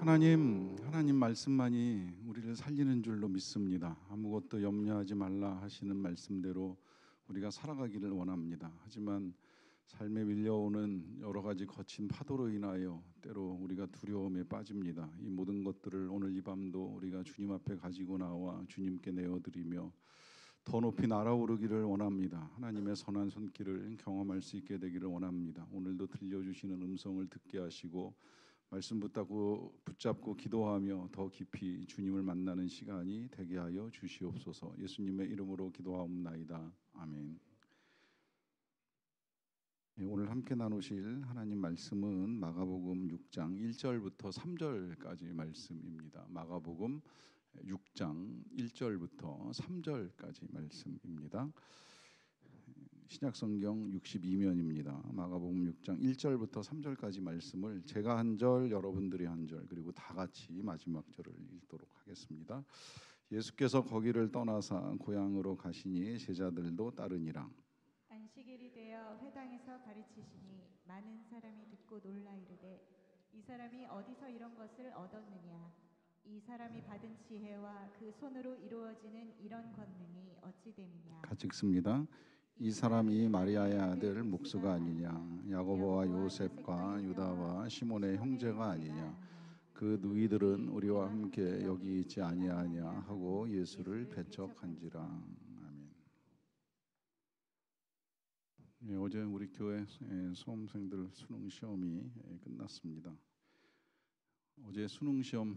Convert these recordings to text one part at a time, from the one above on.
하나님 말씀만이 우리를 살리는 줄로 믿습니다. 아무것도 염려하지 말라 하시는 말씀대로 우리가 살아가기를 원합니다. 하지만 삶에 밀려오는 여러 가지 거친 파도로 인하여 때로 우리가 두려움에 빠집니다. 이 모든 것들을 오늘 이 밤도 우리가 주님 앞에 가지고 나와 주님께 내어드리며 더 높이 날아오르기를 원합니다. 하나님의 선한 손길을 경험할 수 있게 되기를 원합니다. 오늘도 들려주시는 음성을 듣게 하시고 말씀 붙잡고 기도하며 더 깊이 주님을 만나는 시간이 되게 하여 주시옵소서. 예수님의 이름으로 기도하옵나이다. 아멘. 오늘 함께 나누실 하나님 말씀은 마가복음 6장 1절부터 3절까지 말씀입니다. 마가복음 6장 1절부터 3절까지 말씀입니다. 신약성경 62면입니다. 마가복음 6장 1절부터 3절까지 말씀을 제가 한 절, 여러분들이 한 절, 그리고 다 같이 마지막 절을 읽도록 하겠습니다. 예수께서 거기를 떠나사 고향으로 가시니 제자들도 따르니라. 안식일이 되어 회당에서 가르치시니 많은 사람이 듣고 놀라 이르되 이 사람이 어디서 이런 것을 얻었느냐? 이 사람이 받은 지혜와 그 손으로 이루어지는 이런 권능이 어찌 됨이냐? 같이 읽습니다. 이 사람이 마리아의 아들 목수가 아니냐? 야고보와 요셉과 유다와 시몬의 형제가 아니냐? 그 누이들은 우리와 함께 여기 있지 아니하냐 하고 예수를 배척한지라. 아멘. 어제 우리 교회 수험생들 수능 시험이 끝났습니다. 어제 수능 시험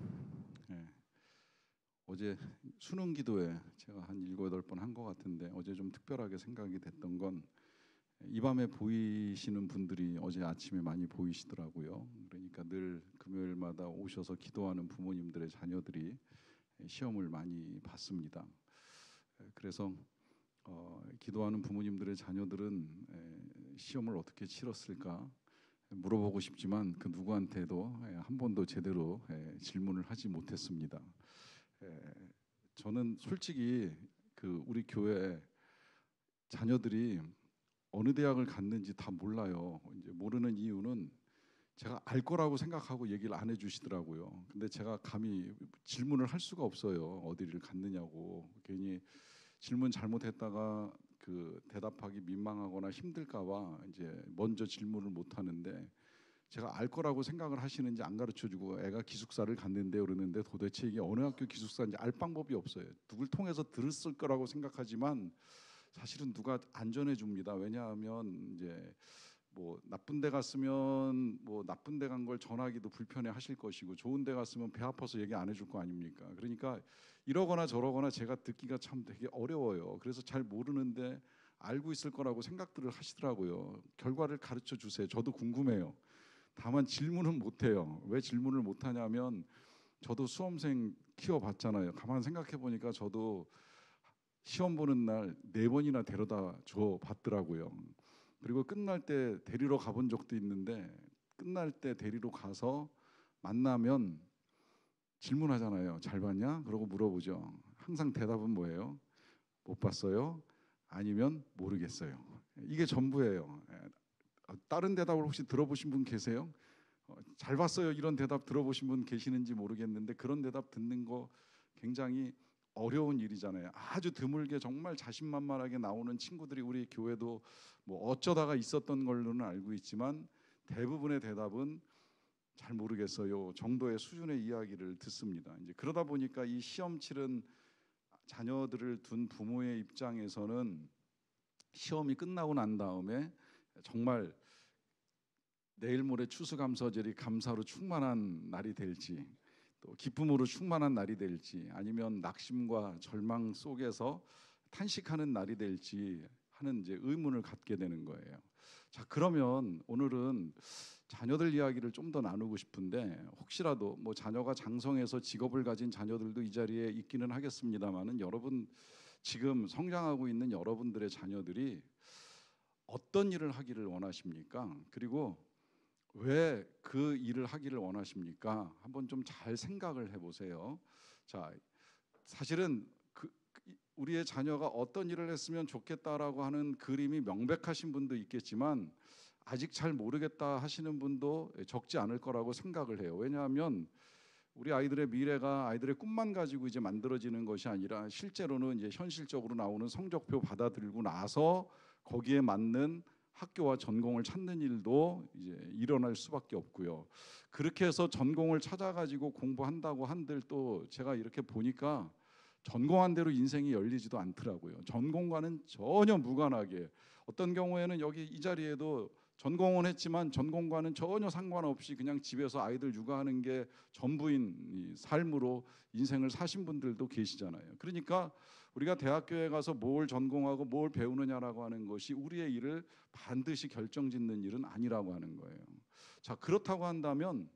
어제 수능 기도회 제가 한 7, 8번 한 것 같은데 어제 좀 특별하게 생각이 됐던 건 이 밤에 보이시는 분들이 어제 아침에 많이 보이시더라고요. 그러니까 늘 금요일마다 오셔서 기도하는 부모님들의 자녀들이 시험을 많이 봤습니다. 그래서 기도하는 부모님들의 자녀들은 시험을 어떻게 치렀을까 물어보고 싶지만 그 누구한테도 한 번도 제대로 질문을 하지 못했습니다. 저는 솔직히 우리 교회 자녀들이 어느 대학을 갔는지 다 몰라요. 이제 모르는 이유는 제가 알 거라고 생각하고 얘기를 안 해주시더라고요. 근데 제가 감히 질문을 할 수가 없어요. 어디를 갔느냐고. 괜히 질문 잘못했다가 대답하기 민망하거나 힘들까봐 이제 먼저 질문을 못 하는데 제가 알 거라고 생각을 하시는지 안 가르쳐주고 애가 기숙사를 갔는데 그러는데 도대체 이게 어느 학교 기숙사인지 알 방법이 없어요. 누굴 통해서 들었을 거라고 생각하지만 사실은 누가 안 전해줍니다. 왜냐하면 이제 뭐 나쁜 데 갔으면 뭐 나쁜 데 간 걸 전하기도 불편해 하실 것이고 좋은 데 갔으면 배 아파서 얘기 안 해줄 거 아닙니까? 그러니까 이러거나 저러거나 제가 듣기가 참 되게 어려워요. 그래서 잘 모르는데 알고 있을 거라고 생각들을 하시더라고요. 결과를 가르쳐 주세요. 저도 궁금해요. 다만 질문은 못해요. 왜 질문을 못하냐면 저도 수험생 키워봤잖아요. 가만 생각해 보니까 저도 시험 보는 날 4번이나 데려다 줘 봤더라고요. 그리고 끝날 때 데리러 가본 적도 있는데 끝날 때 데리러 가서 만나면 질문하잖아요. 잘 봤냐? 그러고 물어보죠. 항상 대답은 뭐예요? 못 봤어요? 아니면 모르겠어요. 이게 전부예요. 다른 대답을 혹시 들어보신 분 계세요? 잘 봤어요. 이런 대답 들어보신 분 계시는지 모르겠는데 그런 대답 듣는 거 굉장히 어려운 일이잖아요. 아주 드물게 정말 자신만만하게 나오는 친구들이 우리 교회도 뭐 어쩌다가 있었던 걸로는 알고 있지만 대부분의 대답은 잘 모르겠어요 정도의 수준의 이야기를 듣습니다. 이제 그러다 보니까 이 시험 치른 자녀들을 둔 부모의 입장에서는 시험이 끝나고 난 다음에 정말 내일 모레 추수감사절이 감사로 충만한 날이 될지 또 기쁨으로 충만한 날이 될지 아니면 낙심과 절망 속에서 탄식하는 날이 될지 하는 이제 의문을 갖게 되는 거예요. 자, 그러면 오늘은 자녀들 이야기를 좀 더 나누고 싶은데 혹시라도 뭐 자녀가 장성해서 직업을 가진 자녀들도 이 자리에 있기는 하겠습니다만은 여러분 지금 성장하고 있는 여러분들의 자녀들이 어떤 일을 하기를 원하십니까? 그리고 왜 그 일을 하기를 원하십니까? 한번 좀 잘 생각을 해보세요. 자, 사실은 우리의 자녀가 어떤 일을 했으면 좋겠다라고 하는 그림이 명백하신 분도 있겠지만 아직 잘 모르겠다 하시는 분도 적지 않을 거라고 생각을 해요. 왜냐하면 우리 아이들의 미래가 아이들의 꿈만 가지고 이제 만들어지는 것이 아니라 실제로는 이제 현실적으로 나오는 성적표 받아들고 나서 거기에 맞는 학교와 전공을 찾는 일도 이제 일어날 수밖에 없고요. 그렇게 해서 전공을 찾아가지고 공부한다고 한들 또 제가 이렇게 보니까 전공한 대로 인생이 열리지도 않더라고요. 전공과는 전혀 무관하게 어떤 경우에는 여기 이 자리에도 전공은 했지만 전공과는 전혀 상관없이 그냥 집에서 아이들 육아하는 게 전부인 이 삶으로 인생을 사신 분들도 계시잖아요. 그러니까 우리가 대학교에 가서 뭘 전공하고 뭘 배우느냐라고 하는 것이 우리의 일을 반드시 결정짓는 일은 아니라고 하는 거예요. 자, 그렇다고 한다면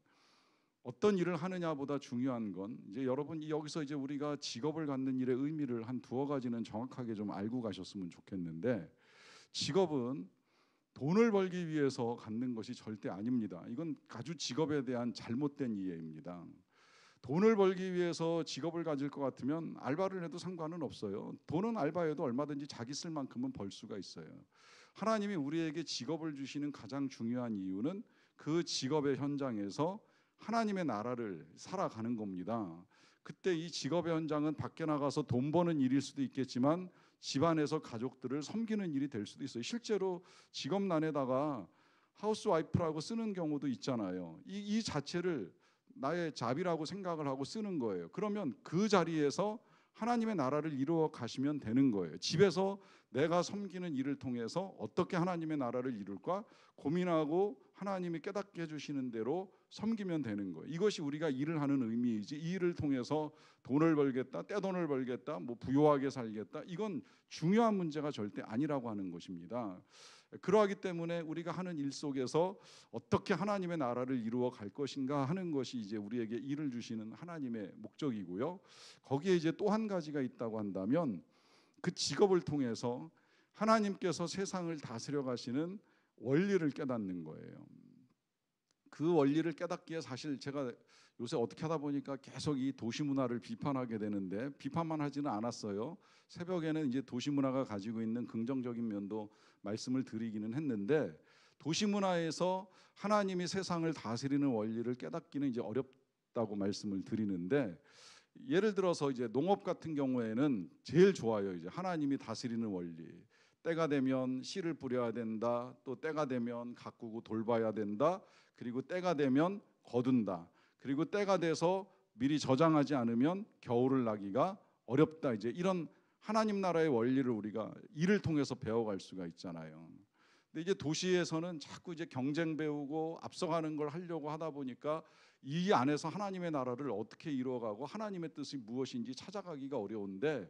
어떤 일을 하느냐보다 중요한 건 이제 여러분 여기서 이제 우리가 직업을 갖는 일의 의미를 한 두어 가지는 정확하게 좀 알고 가셨으면 좋겠는데, 직업은 돈을 벌기 위해서 갖는 것이 절대 아닙니다. 이건 아주 직업에 대한 잘못된 이해입니다. 돈을 벌기 위해서 직업을 가질 것 같으면 알바를 해도 상관은 없어요. 돈은 알바해도 얼마든지 자기 쓸 만큼은 벌 수가 있어요. 하나님이 우리에게 직업을 주시는 가장 중요한 이유는 그 직업의 현장에서 하나님의 나라를 살아가는 겁니다. 그때 이 직업의 현장은 밖에 나가서 돈 버는 일일 수도 있겠지만 집안에서 가족들을 섬기는 일이 될 수도 있어요. 실제로 직업란에다가 하우스와이프라고 쓰는 경우도 있잖아요. 이 자체를 나의 잡이라고 생각을 하고 쓰는 거예요. 그러면 그 자리에서 하나님의 나라를 이루어 가시면 되는 거예요. 집에서 내가 섬기는 일을 통해서 어떻게 하나님의 나라를 이룰까 고민하고 하나님이 깨닫게 해주시는 대로 섬기면 되는 거예요. 이것이 우리가 일을 하는 의미이지, 이 일을 통해서 돈을 벌겠다, 떼돈을 벌겠다, 뭐 부유하게 살겠다, 이건 중요한 문제가 절대 아니라고 하는 것입니다. 그러하기 때문에 우리가 하는 일 속에서 어떻게 하나님의 나라를 이루어 갈 것인가 하는 것이 이제 우리에게 일을 주시는 하나님의 목적이고요. 거기에 이제 또 한 가지가 있다고 한다면 그 직업을 통해서 하나님께서 세상을 다스려 가시는 원리를 깨닫는 거예요. 그 원리를 깨닫기에 사실 제가 요새 어떻게 하다 보니까 계속 이 도시 문화를 비판하게 되는데, 비판만 하지는 않았어요. 새벽에는 이제 도시 문화가 가지고 있는 긍정적인 면도 말씀을 드리기는 했는데, 도시 문화에서 하나님이 세상을 다스리는 원리를 깨닫기는 이제 어렵다고 말씀을 드리는데, 예를 들어서 이제 농업 같은 경우에는 제일 좋아요. 이제 하나님이 다스리는 원리. 때가 되면 씨를 뿌려야 된다. 또 때가 되면 가꾸고 돌봐야 된다. 그리고 때가 되면 거둔다. 그리고 때가 돼서 미리 저장하지 않으면 겨울을 나기가 어렵다. 이제 이런 하나님 나라의 원리를 우리가 일을 통해서 배워갈 수가 있잖아요. 근데 이제 도시에서는 자꾸 이제 경쟁 배우고 앞서가는 걸 하려고 하다 보니까 이 안에서 하나님의 나라를 어떻게 이루어가고 하나님의 뜻이 무엇인지 찾아가기가 어려운데,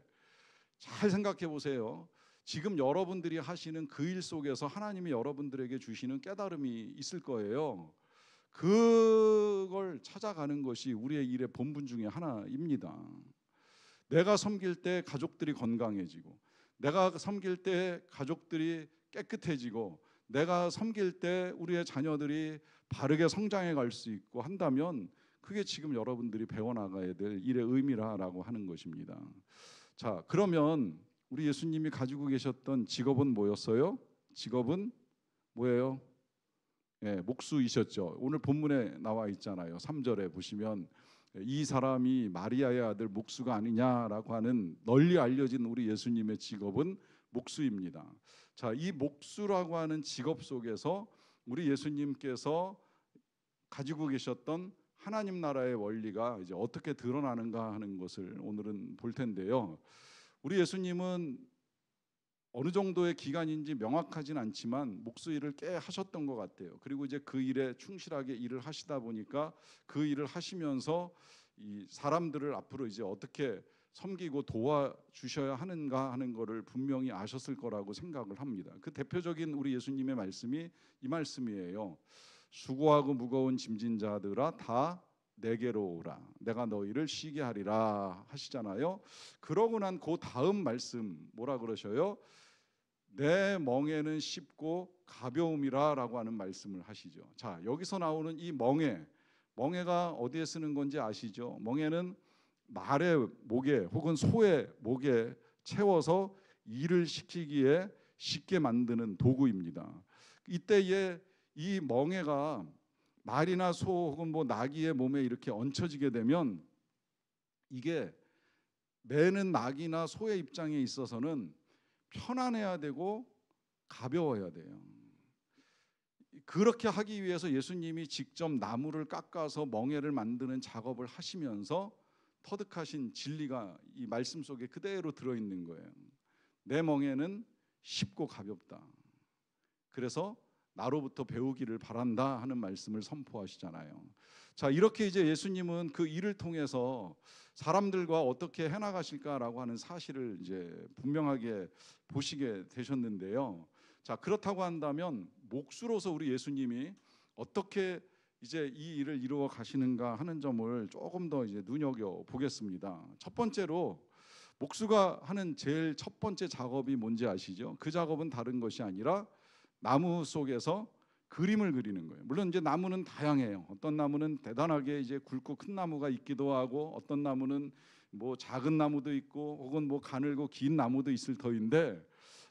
잘 생각해 보세요. 지금 여러분들이 하시는 그 일 속에서 하나님이 여러분들에게 주시는 깨달음이 있을 거예요. 그걸 찾아가는 것이 우리의 일의 본분 중에 하나입니다. 내가 섬길 때 가족들이 건강해지고, 내가 섬길 때 가족들이 깨끗해지고, 내가 섬길 때 우리의 자녀들이 바르게 성장해 갈 수 있고 한다면 그게 지금 여러분들이 배워나가야 될 일의 의미라고 하는 것입니다. 자, 그러면 우리 예수님이 가지고 계셨던 직업은 뭐였어요? 직업은 뭐예요? 예, 목수이셨죠. 오늘 본문에 나와 있잖아요. 3절에 보시면 이 사람이 마리아의 아들 목수가 아니냐라고 하는 널리 알려진 우리 예수님의 직업은 목수입니다. 자, 이 목수라고 하는 직업 속에서 우리 예수님께서 가지고 계셨던 하나님 나라의 원리가 이제 어떻게 드러나는가 하는 것을 오늘은 볼 텐데요. 우리 예수님은 어느 정도의 기간인지 명확하진 않지만 목수 일을 꽤 하셨던 것 같아요. 그리고 이제 그 일에 충실하게 일을 하시다 보니까 그 일을 하시면서 이 사람들을 앞으로 이제 어떻게 섬기고 도와주셔야 하는가 하는 것을 분명히 아셨을 거라고 생각을 합니다. 그 대표적인 우리 예수님의 말씀이 이 말씀이에요. 수고하고 무거운 짐진 자들아 다 내게로 오라. 내가 너희를 쉬게 하리라 하시잖아요. 그러고 난 그 다음 말씀 뭐라 그러셔요? 내 멍에는 쉽고 가벼움이라라고 하는 말씀을 하시죠. 자, 여기서 나오는 이 멍에가 어디에 쓰는 건지 아시죠? 멍에는 말의 목에 혹은 소의 목에 채워서 일을 시키기에 쉽게 만드는 도구입니다. 이때에 이 멍에가 말이나 소 혹은 뭐 나귀의 몸에 이렇게 얹혀지게 되면 이게 매는 나귀나 소의 입장에 있어서는 편안해야 되고 가벼워야 돼요. 그렇게 하기 위해서 예수님이 직접 나무를 깎아서 멍에를 만드는 작업을 하시면서 터득하신 진리가 이 말씀 속에 그대로 들어있는 거예요. 내 멍에는 쉽고 가볍다. 그래서 나로부터 배우기를 바란다 하는 말씀을 선포하시잖아요. 자, 이렇게 이제 예수님은 그 일을 통해서 사람들과 어떻게 해나가실까라고 하는 사실을 이제 분명하게 보시게 되셨는데요. 자, 그렇다고 한다면 목수로서 우리 예수님이 어떻게 이제 이 일을 이루어 가시는가 하는 점을 조금 더 이제 눈여겨 보겠습니다. 첫 번째로 목수가 하는 제일 첫 번째 작업이 뭔지 아시죠? 그 작업은 다른 것이 아니라 나무 속에서 그림을 그리는 거예요. 물론 이제 나무는 다양해요. 어떤 나무는 대단하게 이제 굵고 큰 나무가 있기도 하고, 어떤 나무는 뭐 작은 나무도 있고, 혹은 뭐 가늘고 긴 나무도 있을 터인데,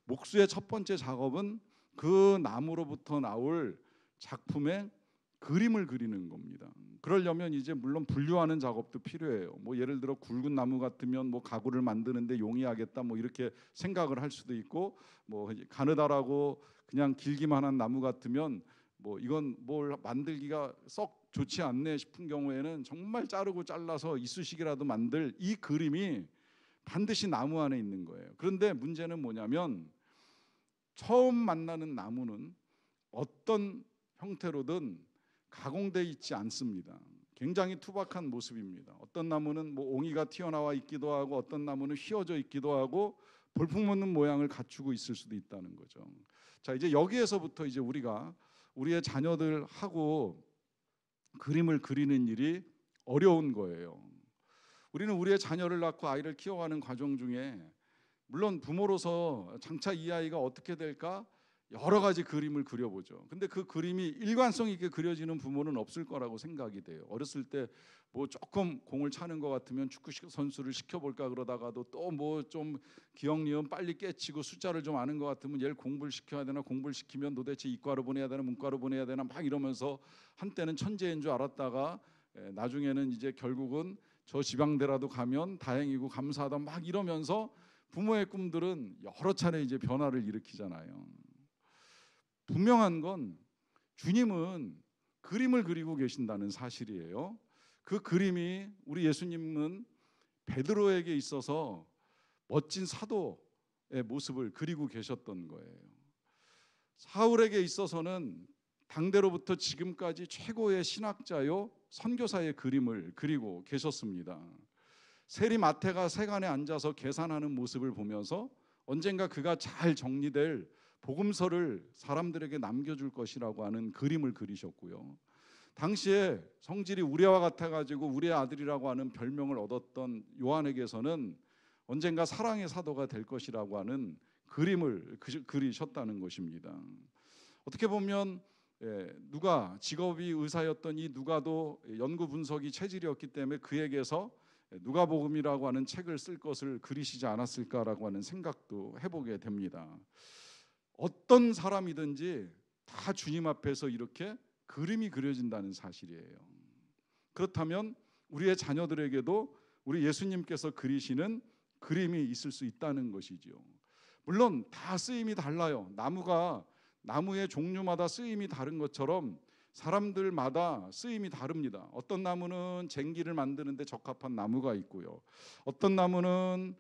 목수의 첫 번째 작업은 그 나무로부터 나올 작품의 그림을 그리는 겁니다. 그러려면 이제 물론 분류하는 작업도 필요해요. 뭐 예를 들어 굵은 나무 같으면 뭐 가구를 만드는데 용이하겠다 뭐 이렇게 생각을 할 수도 있고, 뭐 가느다라고 그냥 길기만 한 나무 같으면 뭐 이건 뭘 만들기가 썩 좋지 않네 싶은 경우에는 정말 자르고 잘라서 이쑤시개라도 만들 이 그림이 반드시 나무 안에 있는 거예요. 그런데 문제는 뭐냐면 처음 만나는 나무는 어떤 형태로든 가공돼 있지 않습니다. 굉장히 투박한 모습입니다. 어떤 나무는 뭐 옹이가 튀어나와 있기도 하고, 어떤 나무는 휘어져 있기도 하고, 볼품없는 모양을 갖추고 있을 수도 있다는 거죠. 자, 이제 여기에서부터 이제 우리가 우리의 자녀들하고 그림을 그리는 일이 어려운 거예요. 우리는 우리의 자녀를 낳고 아이를 키워가는 과정 중에 물론 부모로서 장차 이 아이가 어떻게 될까 여러 가지 그림을 그려보죠. 근데 그 그림이 일관성 있게 그려지는 부모는 없을 거라고 생각이 돼요. 어렸을 때 뭐 조금 공을 차는 것 같으면 축구 선수를 시켜볼까 그러다가도 또 뭐 좀 기억니은 빨리 깨치고 숫자를 좀 아는 것 같으면 얘를 공부를 시켜야 되나, 공부를 시키면 도대체 이과로 보내야 되나 문과로 보내야 되나 막 이러면서 한때는 천재인 줄 알았다가 나중에는 이제 결국은 저 지방대라도 가면 다행이고 감사하다 막 이러면서 부모의 꿈들은 여러 차례 이제 변화를 일으키잖아요. 분명한 건 주님은 그림을 그리고 계신다는 사실이에요. 그 그림이 우리 예수님은 베드로에게 있어서 멋진 사도의 모습을 그리고 계셨던 거예요. 사울에게 있어서는 당대로부터 지금까지 최고의 신학자요 선교사의 그림을 그리고 계셨습니다. 세리 마태가 세간에 앉아서 계산하는 모습을 보면서 언젠가 그가 잘 정리될 복음서를 사람들에게 남겨줄 것이라고 하는 그림을 그리셨고요. 당시에 성질이 우레와 같아가지고 우레 아들이라고 하는 별명을 얻었던 요한에게서는 언젠가 사랑의 사도가 될 것이라고 하는 그림을 그리셨다는 것입니다. 어떻게 보면 누가 직업이 의사였던 이 누가도 연구 분석이 체질이었기 때문에 그에게서 누가복음이라고 하는 책을 쓸 것을 그리시지 않았을까라고 하는 생각도 해보게 됩니다. 어떤 사람이든지 다 주님 앞에서 이렇게 그림이 그려진다는 사실이에요. 그렇다면 우리의 자녀들에게도 우리 예수님께서 그리시는 그림이 있을 수 있다는 것이죠. 물론 다 쓰임이 달라요. 나무의 종류마다 쓰임이 다른 것처럼 사람들마다 쓰임이 다릅니다. 어떤 나무는 쟁기를 만드는데 적합한 나무가 있고요. 어떤 나무는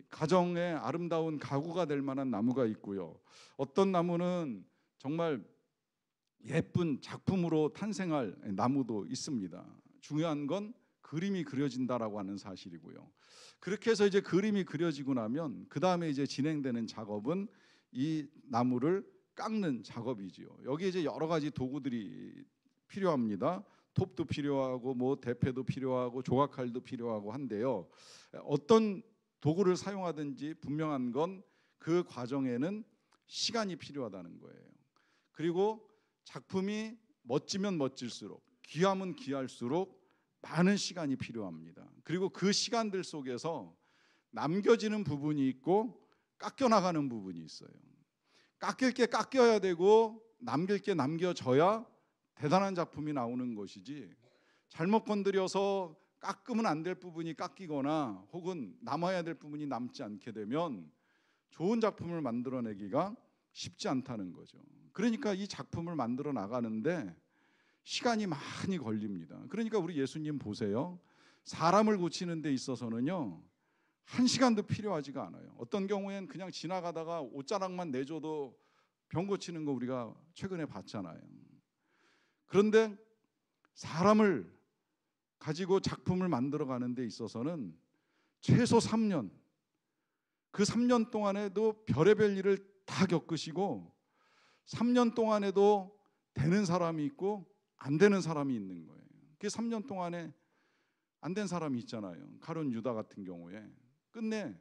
가정의 아름다운 가구가 될 만한 나무가 있고요. 어떤 나무는 정말 예쁜 작품으로 탄생할 나무도 있습니다. 중요한 건 그림이 그려진다라고 하는 사실이고요. 그렇게 해서 이제 그림이 그려지고 나면 그 다음에 이제 진행되는 작업은 이 나무를 깎는 작업이지요. 여기 이제 여러 가지 도구들이 필요합니다. 톱도 필요하고 뭐 대패도 필요하고 조각칼도 필요하고 한데요. 어떤 도구를 사용하든지 분명한 건 그 과정에는 시간이 필요하다는 거예요. 그리고 작품이 멋지면 멋질수록, 귀하면 귀할수록 많은 시간이 필요합니다. 그리고 그 시간들 속에서 남겨지는 부분이 있고 깎여 나가는 부분이 있어요. 깎일 게 깎여야 되고 남길 게 남겨져야 대단한 작품이 나오는 것이지, 잘못 건드려서 깎으면 안 될 부분이 깎이거나 혹은 남아야 될 부분이 남지 않게 되면 좋은 작품을 만들어내기가 쉽지 않다는 거죠. 그러니까 이 작품을 만들어 나가는데 시간이 많이 걸립니다. 그러니까 우리 예수님 보세요. 사람을 고치는 데 있어서는요, 1시간도 필요하지가 않아요. 어떤 경우엔 그냥 지나가다가 옷자락만 내줘도 병 고치는 거 우리가 최근에 봤잖아요. 그런데 사람을 가지고 작품을 만들어 가는 데 있어서는 최소 3년, 그 3년 동안에도 별의별 일을 다 겪으시고 3년 동안에도 되는 사람이 있고 안 되는 사람이 있는 거예요. 그 3년 동안에 안 된 사람이 있잖아요. 가룟 유다 같은 경우에 끝내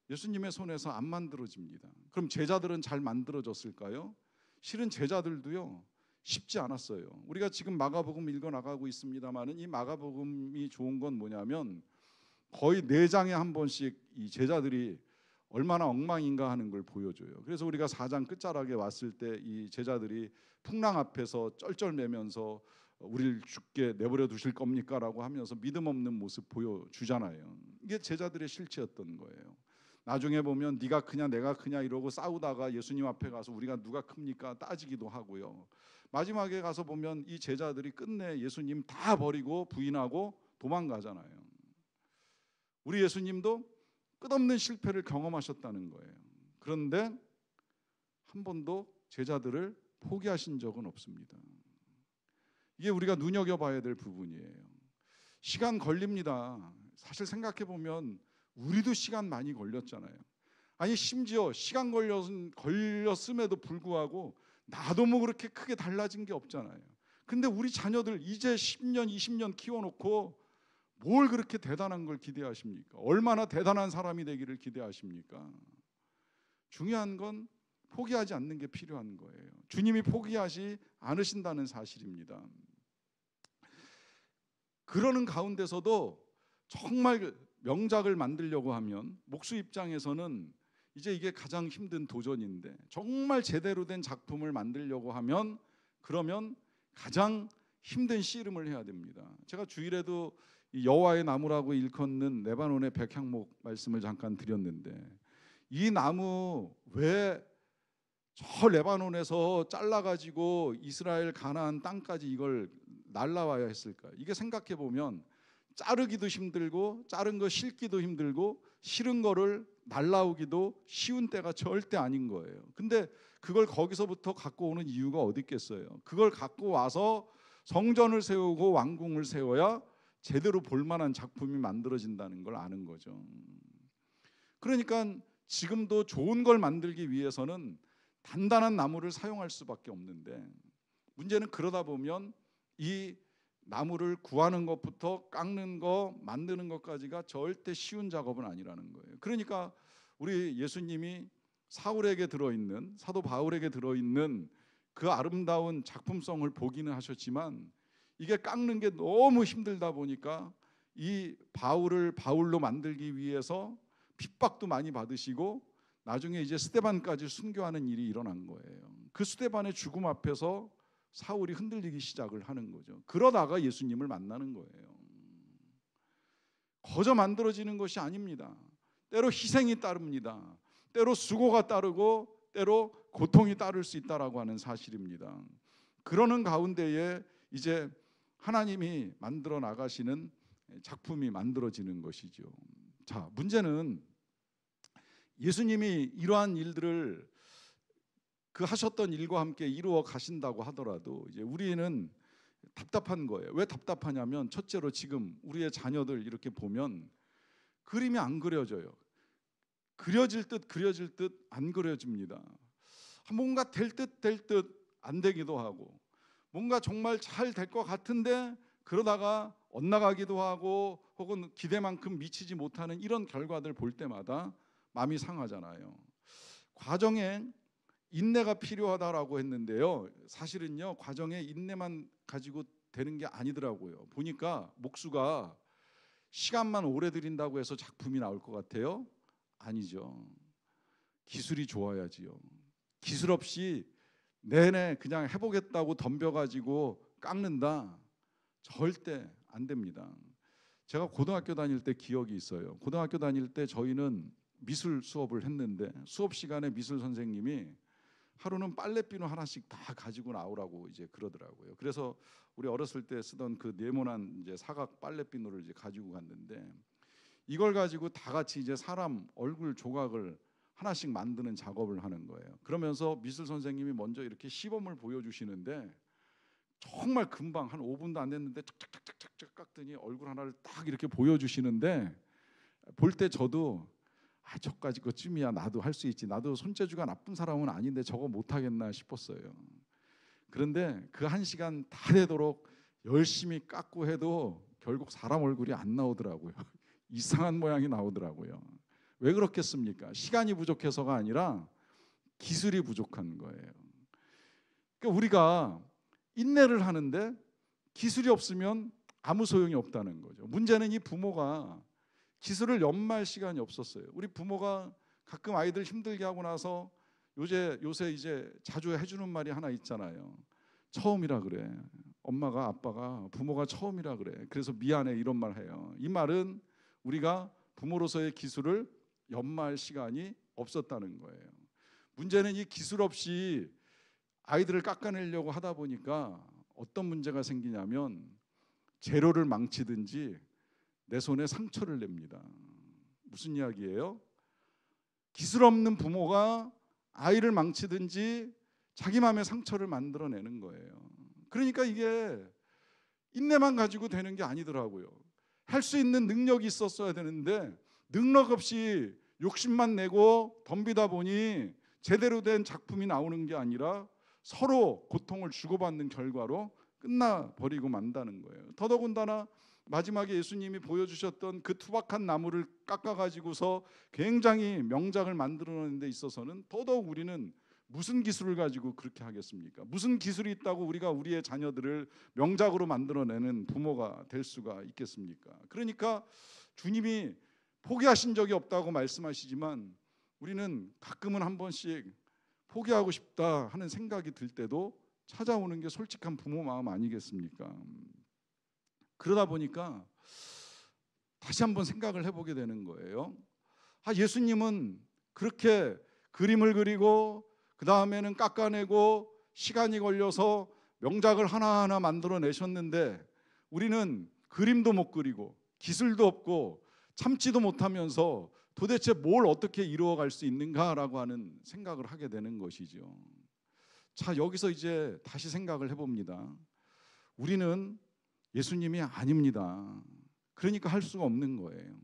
예수님의 손에서 안 만들어집니다. 그럼 제자들은 잘 만들어졌을까요? 실은 제자들도요, 쉽지 않았어요. 우리가 지금 마가복음 읽어 나가고 있습니다만은 이 마가복음이 좋은 건 뭐냐면 거의 4장에 한 번씩 이 제자들이 얼마나 엉망인가 하는 걸 보여줘요. 그래서 우리가 4장 끝자락에 왔을 때 이 제자들이 풍랑 앞에서 쩔쩔매면서 우리를 죽게 내버려 두실 겁니까? 라고 하면서 믿음 없는 모습 보여주잖아요. 이게 제자들의 실체였던 거예요. 나중에 보면 네가 크냐 내가 크냐 이러고 싸우다가 예수님 앞에 가서 우리가 누가 큽니까? 따지기도 하고요. 마지막에 가서 보면 이 제자들이 끝내 예수님 다 버리고 부인하고 도망가잖아요. 우리 예수님도 끝없는 실패를 경험하셨다는 거예요. 그런데 한 번도 제자들을 포기하신 적은 없습니다. 이게 우리가 눈여겨봐야 될 부분이에요. 시간 걸립니다. 사실 생각해 보면 우리도 시간 많이 걸렸잖아요. 아니 심지어 시간 걸렸음에도 불구하고 나도 뭐 그렇게 크게 달라진 게 없잖아요. 근데 우리 자녀들 이제 10년 20년 키워놓고 뭘 그렇게 대단한 걸 기대하십니까? 얼마나 대단한 사람이 되기를 기대하십니까? 중요한 건 포기하지 않는 게 필요한 거예요. 주님이 포기하지 않으신다는 사실입니다. 그러는 가운데서도 정말 명작을 만들려고 하면 목수 입장에서는 이제 이게 가장 힘든 도전인데, 정말 제대로 된 작품을 만들려고 하면 그러면 가장 힘든 씨름을 해야 됩니다. 제가 주일에도 이 여호와의 나무라고 일컫는 레바논의 백향목 말씀을 잠깐 드렸는데, 이 나무 왜 저 레바논에서 잘라가지고 이스라엘 가나안 땅까지 이걸 날라와야 했을까? 이게 생각해 보면 자르기도 힘들고 자른 거 싣기도 힘들고 싫은 거를 날라오기도 쉬운 때가 절대 아닌 거예요. 근데 그걸 거기서부터 갖고 오는 이유가 어디 있겠어요? 그걸 갖고 와서 성전을 세우고 왕궁을 세워야 제대로 볼만한 작품이 만들어진다는 걸 아는 거죠. 그러니까 지금도 좋은 걸 만들기 위해서는 단단한 나무를 사용할 수밖에 없는데, 문제는 그러다 보면 이 나무를 구하는 것부터 깎는 거 만드는 것까지가 절대 쉬운 작업은 아니라는 거예요. 그러니까 우리 예수님이 사울에게 들어있는, 사도 바울에게 들어있는 그 아름다운 작품성을 보기는 하셨지만 이게 깎는 게 너무 힘들다 보니까 이 바울을 바울로 만들기 위해서 핍박도 많이 받으시고 나중에 이제 스데반까지 순교하는 일이 일어난 거예요. 그 스데반의 죽음 앞에서 사울이 흔들리기 시작을 하는 거죠. 그러다가 예수님을 만나는 거예요. 거저 만들어지는 것이 아닙니다. 때로 희생이 따릅니다. 때로 수고가 따르고 때로 고통이 따를 수 있다라고 하는 사실입니다. 그러는 가운데에 이제 하나님이 만들어 나가시는 작품이 만들어지는 것이죠. 자, 문제는 예수님이 이러한 일들을 그 하셨던 일과 함께 이루어 가신다고 하더라도 이제 우리는 답답한 거예요. 왜 답답하냐면 첫째로 지금 우리의 자녀들 이렇게 보면 그림이 안 그려져요. 그려질 듯 안 그려집니다. 뭔가 될 듯 안 되기도 하고, 뭔가 정말 잘 될 것 같은데 그러다가 엇나가기도 하고 혹은 기대만큼 미치지 못하는 이런 결과들 볼 때마다 마음이 상하잖아요. 과정에 인내가 필요하다라고 했는데요. 사실은요, 과정에 인내만 가지고 되는 게 아니더라고요. 보니까 목수가 시간만 오래 들인다고 해서 작품이 나올 것 같아요? 아니죠. 기술이 좋아야지요. 기술 없이 내내 그냥 해보겠다고 덤벼가지고 깎는다. 절대 안 됩니다. 제가 고등학교 다닐 때 기억이 있어요. 고등학교 다닐 때 저희는 미술 수업을 했는데 수업 시간에 미술 선생님이 하루는 빨래비누 하나씩 다 가지고 나오라고 이제 그러더라고요. 그래서 우리 어렸을 때 쓰던 그 네모난 이제 사각 빨래비누를 이제 가지고 갔는데 이걸 가지고 다 같이 이제 사람 얼굴 조각을 하나씩 만드는 작업을 하는 거예요. 그러면서 미술 선생님이 먼저 이렇게 시범을 보여주시는데 정말 금방 한 5분도 안 됐는데 쫙쫙쫙쫙쫙 깎더니 얼굴 하나를 딱 이렇게 보여주시는데 볼 때 저도 저까지 거쯤이야 나도 할 수 있지. 나도 손재주가 나쁜 사람은 아닌데 저거 못하겠나 싶었어요. 그런데 그 1시간 다 되도록 열심히 깎고 해도 결국 사람 얼굴이 안 나오더라고요. 이상한 모양이 나오더라고요. 왜 그렇겠습니까? 시간이 부족해서가 아니라 기술이 부족한 거예요. 그러니까 우리가 인내를 하는데 기술이 없으면 아무 소용이 없다는 거죠. 문제는 이 부모가 기술을 연마할 시간이 없었어요. 우리 부모가 가끔 아이들 힘들게 하고 나서 요새 이제 자주 해주는 말이 하나 있잖아요. 처음이라 그래. 엄마가 아빠가 부모가 처음이라 그래. 그래서 미안해 이런 말 해요. 이 말은 우리가 부모로서의 기술을 연마할 시간이 없었다는 거예요. 문제는 이 기술 없이 아이들을 깎아내려고 하다 보니까 어떤 문제가 생기냐면 재료를 망치든지 내 손에 상처를 냅니다. 무슨 이야기예요? 기술 없는 부모가 아이를 망치든지 자기 마음의 상처를 만들어내는 거예요. 그러니까 이게 인내만 가지고 되는 게 아니더라고요. 할 수 있는 능력이 있었어야 되는데 능력 없이 욕심만 내고 덤비다 보니 제대로 된 작품이 나오는 게 아니라 서로 고통을 주고받는 결과로 끝나버리고 만다는 거예요. 더더군다나 마지막에 예수님이 보여주셨던 그 투박한 나무를 깎아가지고서 굉장히 명작을 만들어내는 데 있어서는 더더욱 우리는 무슨 기술을 가지고 그렇게 하겠습니까? 무슨 기술이 있다고 우리가 우리의 자녀들을 명작으로 만들어내는 부모가 될 수가 있겠습니까? 그러니까 주님이 포기하신 적이 없다고 말씀하시지만 우리는 가끔은 한 번씩 포기하고 싶다 하는 생각이 들 때도 찾아오는 게 솔직한 부모 마음 아니겠습니까? 그러다 보니까 다시 한번 생각을 해보게 되는 거예요. 예수님은 그렇게 그림을 그리고 그 다음에는 깎아내고 시간이 걸려서 명작을 하나하나 만들어내셨는데 우리는 그림도 못 그리고 기술도 없고 참지도 못하면서 도대체 뭘 어떻게 이루어갈 수 있는가라고 하는 생각을 하게 되는 것이죠. 자, 여기서 이제 다시 생각을 해봅니다. 우리는 예수님이 아닙니다. 그러니까 할 수가 없는 거예요.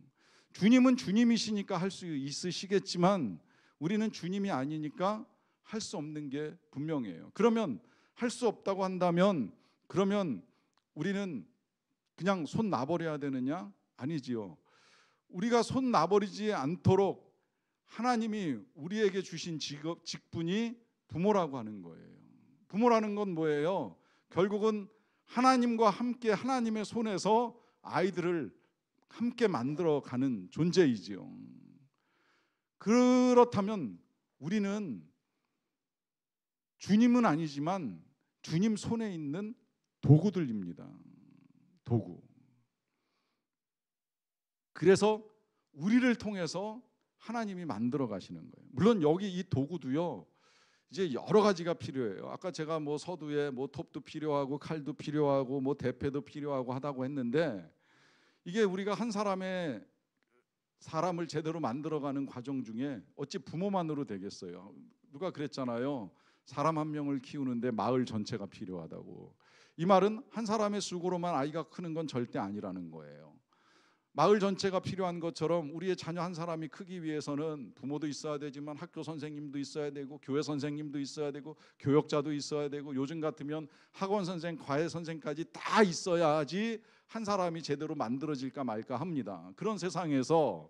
주님은 주님이시니까 할 수 있으시겠지만 우리는 주님이 아니니까 할 수 없는 게 분명해요. 그러면 할 수 없다고 한다면 그러면 우리는 그냥 손 놔버려야 되느냐? 아니지요. 우리가 손 놔버리지 않도록 하나님이 우리에게 주신 직분이 부모라고 하는 거예요. 부모라는 건 뭐예요? 결국은 하나님과 함께 하나님의 손에서 아이들을 함께 만들어가는 존재이지요. 그렇다면 우리는 주님은 아니지만 주님 손에 있는 도구들입니다. 도구. 그래서 우리를 통해서 하나님이 만들어 가시는 거예요. 물론 여기 이 도구도요. 이제 여러 가지가 필요해요. 아까 제가 뭐 서두에 뭐 톱도 필요하고 칼도 필요하고 뭐 대패도 필요하고 하다고 했는데 이게 우리가 한 사람을 제대로 만들어가는 과정 중에 어찌 부모만으로 되겠어요? 누가 그랬잖아요. 사람 한 명을 키우는데 마을 전체가 필요하다고. 이 말은 한 사람의 수고로만 아이가 크는 건 절대 아니라는 거예요. 마을 전체가 필요한 것처럼 우리의 자녀 한 사람이 크기 위해서는 부모도 있어야 되지만 학교 선생님도 있어야 되고 교회 선생님도 있어야 되고 교역자도 있어야 되고 요즘 같으면 학원 선생, 과외 선생까지 다 있어야지 한 사람이 제대로 만들어질까 말까 합니다. 그런 세상에서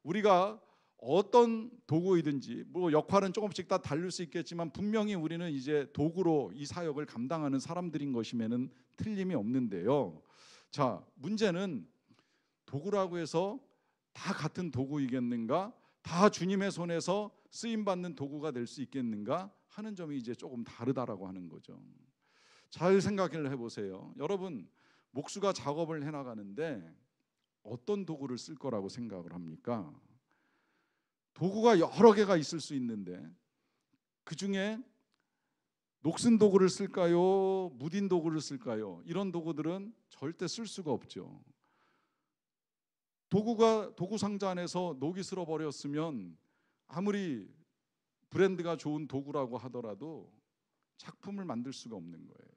우리가 어떤 도구이든지 뭐 역할은 조금씩 다 다를 수 있겠지만 분명히 우리는 이제 도구로 이 사역을 감당하는 사람들인 것임에는 틀림이 없는데요. 자, 문제는 도구라고 해서 다 같은 도구이겠는가? 다 주님의 손에서 쓰임받는 도구가 될 수 있겠는가? 하는 점이 이제 조금 다르다라고 하는 거죠. 잘 생각을 해보세요. 여러분, 목수가 작업을 해나가는데 어떤 도구를 쓸 거라고 생각을 합니까? 도구가 여러 개가 있을 수 있는데 그 중에 녹슨 도구를 쓸까요? 무딘 도구를 쓸까요? 이런 도구들은 절대 쓸 수가 없죠. 도구 상자 안에서 녹이 슬어 버렸으면 아무리 브랜드가 좋은 도구라고 하더라도 작품을 만들 수가 없는 거예요.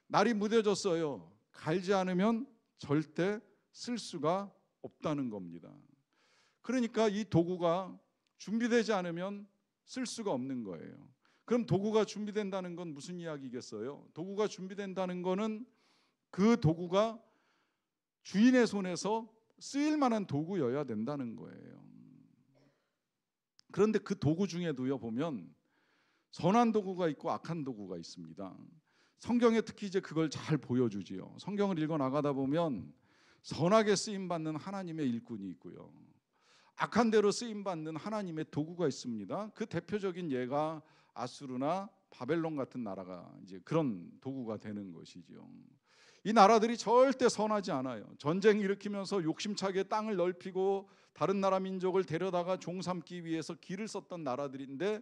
날이 무뎌졌어요. 갈지 않으면 절대 쓸 수가 없다는 겁니다. 그러니까 이 도구가 준비되지 않으면 쓸 수가 없는 거예요. 그럼 도구가 준비된다는 건 무슨 이야기겠어요? 도구가 준비된다는 거는 그 도구가 주인의 손에서 쓰일 만한 도구여야 된다는 거예요. 그런데 그 도구 중에도요, 보면 선한 도구가 있고 악한 도구가 있습니다. 성경에 특히 이제 그걸 잘 보여주지요. 성경을 읽어 나가다 보면 선하게 쓰임 받는 하나님의 일꾼이 있고요, 악한 대로 쓰임 받는 하나님의 도구가 있습니다. 그 대표적인 예가 아수르나 바벨론 같은 나라가 이제 그런 도구가 되는 것이죠. 이 나라들이 절대 선하지 않아요. 전쟁 일으키면서 욕심차게 땅을 넓히고 다른 나라 민족을 데려다가 종 삼기 위해서 길을 썼던 나라들인데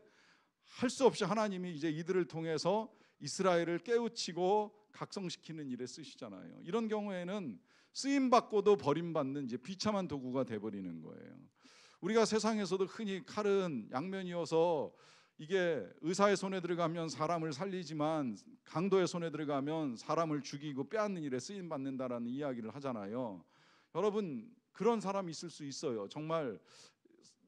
할 수 없이 하나님이 이제 이들을 통해서 이스라엘을 깨우치고 각성시키는 일에 쓰시잖아요. 이런 경우에는 쓰임 받고도 버림받는 이제 비참한 도구가 돼버리는 거예요. 우리가 세상에서도 흔히 칼은 양면이어서 이게 의사의 손에 들어가면 사람을 살리지만 강도의 손에 들어가면 사람을 죽이고 빼앗는 일에 쓰임 받는다라는 이야기를 하잖아요. 여러분, 그런 사람이 있을 수 있어요. 정말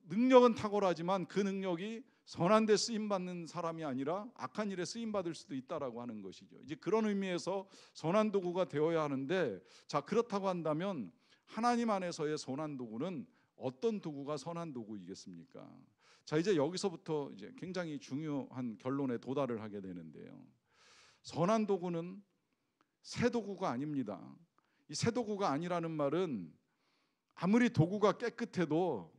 능력은 탁월하지만 그 능력이 선한 데 쓰임 받는 사람이 아니라 악한 일에 쓰임 받을 수도 있다라고 하는 것이죠. 이제 그런 의미에서 선한 도구가 되어야 하는데, 자, 그렇다고 한다면 하나님 안에서의 선한 도구는 어떤 도구가 선한 도구이겠습니까? 자, 이제 여기서부터 이제 굉장히 중요한 결론에 도달을 하게 되는데요. 선한 도구는 새 도구가 아닙니다. 이 새 도구가 아니라는 말은 아무리 도구가 깨끗해도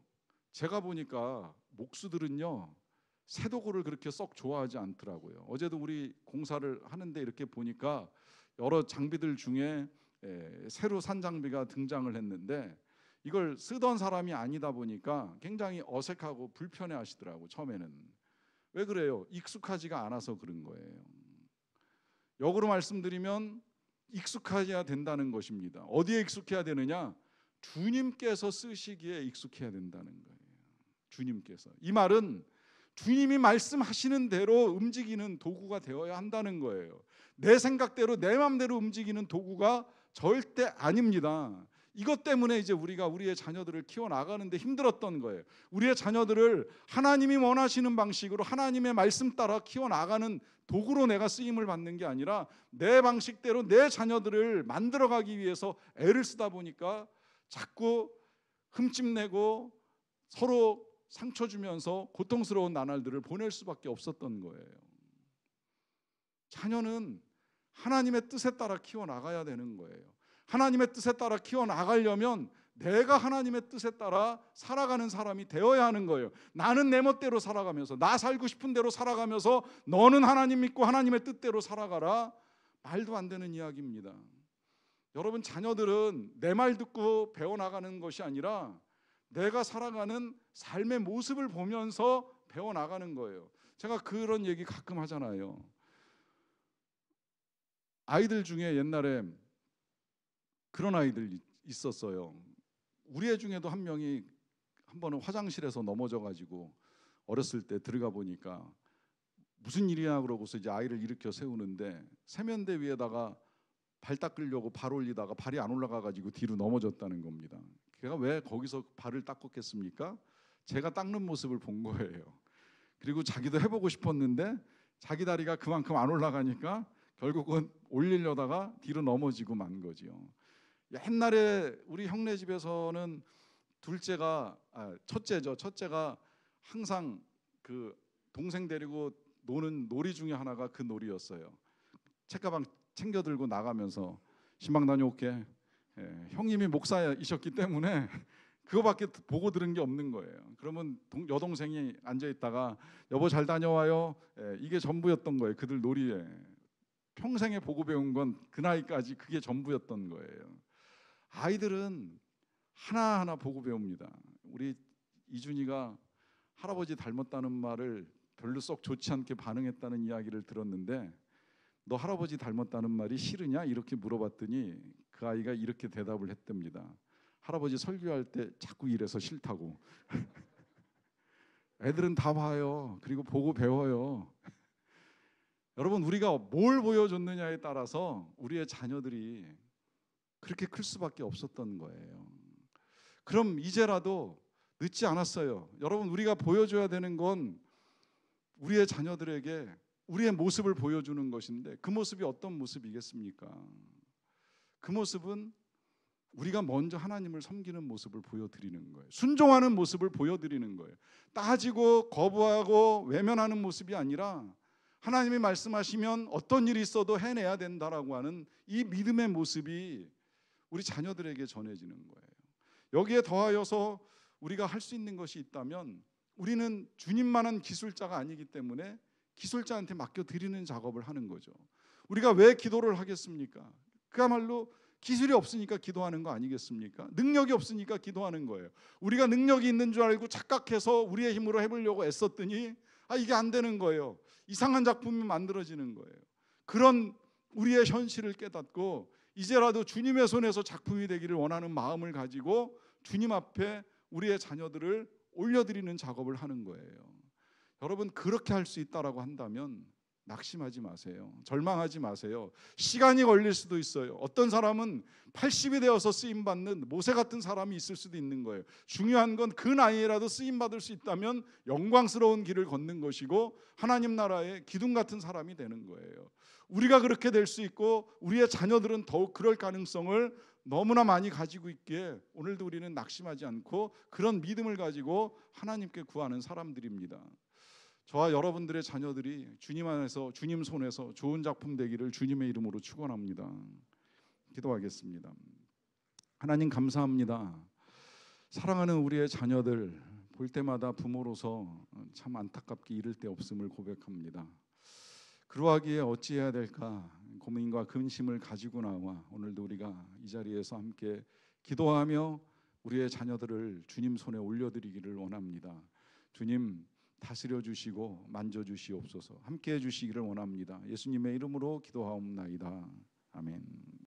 제가 보니까 목수들은요, 새 도구를 그렇게 썩 좋아하지 않더라고요. 어제도 우리 공사를 하는데 이렇게 보니까 여러 장비들 중에 새로 산 장비가 등장을 했는데 이걸 쓰던 사람이 아니다 보니까 굉장히 어색하고 불편해 하시더라고. 처음에는. 왜 그래요? 익숙하지가 않아서 그런 거예요. 역으로 말씀드리면 익숙해야 된다는 것입니다. 어디에 익숙해야 되느냐? 주님께서 쓰시기에 익숙해야 된다는 거예요. 주님께서. 이 말은 주님이 말씀하시는 대로 움직이는 도구가 되어야 한다는 거예요. 내 생각대로 내 마음대로 움직이는 도구가 절대 아닙니다. 이것 때문에 이제 우리가 우리의 자녀들을 키워나가는데 힘들었던 거예요. 우리의 자녀들을 하나님이 원하시는 방식으로 하나님의 말씀 따라 키워나가는 도구로 내가 쓰임을 받는 게 아니라 내 방식대로 내 자녀들을 만들어가기 위해서 애를 쓰다 보니까 자꾸 흠집내고 서로 상처 주면서 고통스러운 나날들을 보낼 수밖에 없었던 거예요. 자녀는 하나님의 뜻에 따라 키워나가야 되는 거예요. 하나님의 뜻에 따라 키워나가려면 내가 하나님의 뜻에 따라 살아가는 사람이 되어야 하는 거예요. 나는 내 멋대로 살아가면서 나 살고 싶은 대로 살아가면서 너는 하나님 믿고 하나님의 뜻대로 살아가라. 말도 안 되는 이야기입니다. 여러분, 자녀들은 내 말 듣고 배워나가는 것이 아니라 내가 살아가는 삶의 모습을 보면서 배워나가는 거예요. 제가 그런 얘기 가끔 하잖아요. 아이들 중에 옛날에 그런 아이들 있었어요. 우리 애 중에도 한 명이 한 번은 화장실에서 넘어져가지고 어렸을 때 들어가 보니까 무슨 일이냐 그러고서 이제 아이를 일으켜 세우는데 세면대 위에다가 발 닦으려고 발 올리다가 발이 안 올라가가지고 뒤로 넘어졌다는 겁니다. 걔가 왜 거기서 발을 닦았겠습니까? 제가 닦는 모습을 본 거예요. 그리고 자기도 해보고 싶었는데 자기 다리가 그만큼 안 올라가니까 결국은 올리려다가 뒤로 넘어지고 만 거지요. 옛날에 우리 형네 집에서는 첫째가 항상 그 동생 데리고 노는 놀이 중에 하나가 그 놀이였어요. 책가방 챙겨 들고 나가면서 신방 다녀올게. 형님이 목사이셨기 때문에 그거밖에 보고 들은 게 없는 거예요. 그러면 여동생이 앉아 있다가 여보 잘 다녀와요. 이게 전부였던 거예요. 그들 놀이에. 평생에 보고 배운 건 그 나이까지 그게 전부였던 거예요. 아이들은 하나하나 보고 배웁니다. 우리 이준이가 할아버지 닮았다는 말을 별로 썩 좋지 않게 반응했다는 이야기를 들었는데, 너 할아버지 닮았다는 말이 싫으냐? 이렇게 물어봤더니 그 아이가 이렇게 대답을 했답니다. 할아버지 설교할 때 자꾸 이래서 싫다고. 애들은 다 봐요. 그리고 보고 배워요. 여러분, 우리가 뭘 보여줬느냐에 따라서 우리의 자녀들이 그렇게 클 수밖에 없었던 거예요. 그럼 이제라도 늦지 않았어요. 여러분, 우리가 보여줘야 되는 건 우리의 자녀들에게 우리의 모습을 보여주는 것인데, 그 모습이 어떤 모습이겠습니까? 그 모습은 우리가 먼저 하나님을 섬기는 모습을 보여드리는 거예요. 순종하는 모습을 보여드리는 거예요. 따지고 거부하고 외면하는 모습이 아니라 하나님이 말씀하시면 어떤 일이 있어도 해내야 된다라고 하는 이 믿음의 모습이 우리 자녀들에게 전해지는 거예요. 여기에 더하여서 우리가 할 수 있는 것이 있다면, 우리는 주님만한 기술자가 아니기 때문에 기술자한테 맡겨드리는 작업을 하는 거죠. 우리가 왜 기도를 하겠습니까? 그야말로 기술이 없으니까 기도하는 거 아니겠습니까? 능력이 없으니까 기도하는 거예요. 우리가 능력이 있는 줄 알고 착각해서 우리의 힘으로 해보려고 애썼더니 이게 안 되는 거예요. 이상한 작품이 만들어지는 거예요. 그런 우리의 현실을 깨닫고 이제라도 주님의 손에서 작품이 되기를 원하는 마음을 가지고 주님 앞에 우리의 자녀들을 올려드리는 작업을 하는 거예요. 여러분, 그렇게 할 수 있다라고 한다면 낙심하지 마세요. 절망하지 마세요. 시간이 걸릴 수도 있어요. 어떤 사람은 80이 되어서 쓰임받는 모세 같은 사람이 있을 수도 있는 거예요. 중요한 건 그 나이에라도 쓰임받을 수 있다면 영광스러운 길을 걷는 것이고 하나님 나라의 기둥 같은 사람이 되는 거예요. 우리가 그렇게 될 수 있고 우리의 자녀들은 더욱 그럴 가능성을 너무나 많이 가지고 있기에 오늘도 우리는 낙심하지 않고 그런 믿음을 가지고 하나님께 구하는 사람들입니다. 저와 여러분들의 자녀들이 주님 안에서, 주님 손에서 좋은 작품 되기를 주님의 이름으로 축원합니다. 기도하겠습니다. 하나님, 감사합니다. 사랑하는 우리의 자녀들 볼 때마다 부모로서 참 안타깝게 이를 데 없음을 고백합니다. 그러하기에 어찌해야 될까 고민과 근심을 가지고 나와 오늘도 우리가 이 자리에서 함께 기도하며 우리의 자녀들을 주님 손에 올려드리기를 원합니다. 주님, 다스려 주시고 만져 주시옵소서. 함께 해 주시기를 원합니다. 예수님의 이름으로 기도하옵나이다. 아멘.